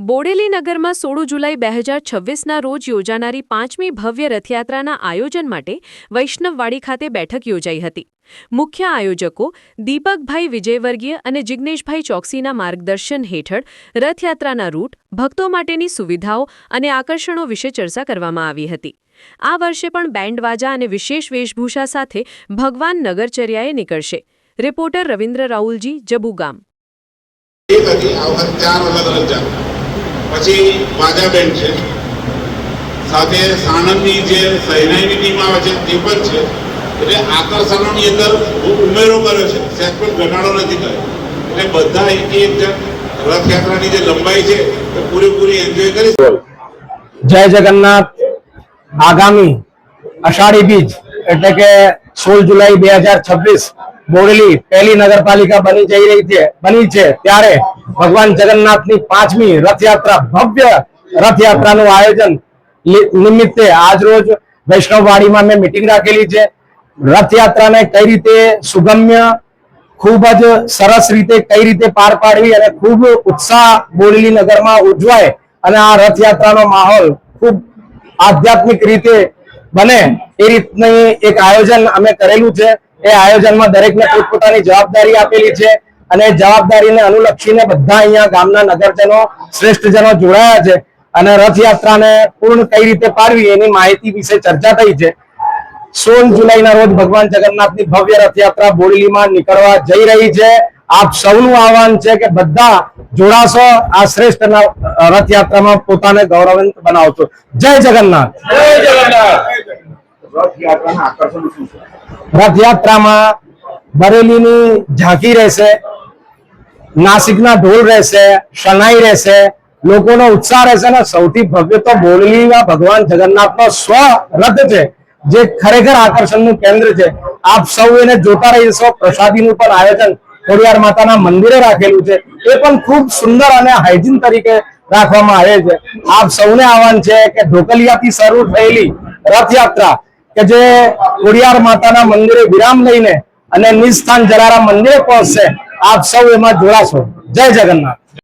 બોડેલી નગરમાં 16 જુલાઈ 2026ના રોજ યોજાનારી 5મી ભવ્ય રથયાત્રાના આયોજન માટે વૈષ્ણવવાડી ખાતે બેઠક યોજાઈ હતી। મુખ્ય આયોજકો દીપકભાઈ વિજયવર્ગીય અને જિગ્નેશભાઈ ચોકસીના માર્ગદર્શન હેઠળ રથયાત્રાના રૂટ, ભક્તો માટેની સુવિધાઓ અને આકર્ષણો વિશે ચર્ચા કરવામાં આવી હતી। આ વર્ષે પણ બેન્ડવાજા અને વિશેષ વેશભૂષા સાથે ભગવાન નગરચર્યાએ નીકળશે। રિપોર્ટર રવિન્દ્ર રાઉલજી, જબુગામ। પછી વાજા બેન્ડ છે, સાથે સાણંદની જે સહેનાઈની ટીમ આવે છે તે પણ છે। એટલે આકર્ષણોની અંદર ઉમેરો કર્યો છે, સેટ પણ ઘટાડો નથી કર્યો। એટલે બધા એક રથયાત્રાની જે લંબાઈ છે એ પૂરેપૂરી એન્જોય કરી। જય જગન્નાથ। આગામી અષાઢી બીજ એટલે કે 16 જુલાઈ 2026 બોડેલી પહેલી નગરપાલિકા બની છે ત્યારે ભગવાન જગન્નાથની 5મી રથયાત્રા ભવ્ય રથયાત્રાનું આયોજન નિમિત્તે આજ રોજ વૈષ્ણવવાડીમાં મેં મીટિંગ રાખેલી છે। રથયાત્રાને કઈ રીતે સુગમ્ય, ખૂબ જ સરસ રીતે કઈ રીતે પાર પાડવી અને ખૂબ ઉત્સાહ બોડેલી નગરમાં ઉજવાય અને આ રથયાત્રાનો માહોલ ખૂબ આધ્યાત્મિક રીતે બને એ રીતની એક આયોજન અમે કરેલું છે। એ આયોજનમાં દરેકને પોતપોતાની જવાબદારી આપેલી છે અને જવાબદારીને અનુલક્ષીને બધા અહીંયા ગામના નગરજનો, શ્રેષ્ઠજનો જોડાયા છે અને રથયાત્રાને પૂર્ણ કઈ રીતે પાડવી એની માહિતી વિશે ચર્ચા થઈ છે। 16 જુલાઈના રોજ ભગવાન જગન્નાથની ભવ્ય રથયાત્રા બોડેલીમાં નીકળવા જઈ રહી છે। આપ સૌનું આહવાન છે કે બધા જોડાશો, આ શ્રેષ્ઠ રથયાત્રામાં પોતાને ગૌરવાન્વિત બનાવશો। જય જગન્નાથ। જય જગન્નાથ। રથયાત્રાના આકર્ષણ શું છે? રથયાત્રામાં બરેલીની ઝાંકી રહેશે, નાસિકના ઢોલ રહેશે, શનાઈ રહેશે, લોકોનો ઉત્સાહ રહેશે ને સૌથી ભવ્ય તો બોડેલીમાં ભગવાન જગન્નાથનો સ્વ રથ છે જે ખરેખર આકર્ષણનું કેન્દ્ર છે। આપ સૌ એને જોતા રહીશો। પ્રસાદીનું પણ આયોજન ખોડિયાર માતાના મંદિરે રાખેલું છે, એ પણ ખૂબ સુંદર અને હાઇજીન તરીકે રાખવામાં આવે છે। આપ સૌને આહવાન છે કે ઢોકલિયાથી શરૂ થયેલી રથયાત્રા કે જે ખોડિયાર માતાના મંદિરે વિરામ લઈને અને નિજ સ્થાન જલારામ મંદિરે પહોંચશે, આપ સૌ એમાં જોડાશો। જય જગન્નાથ।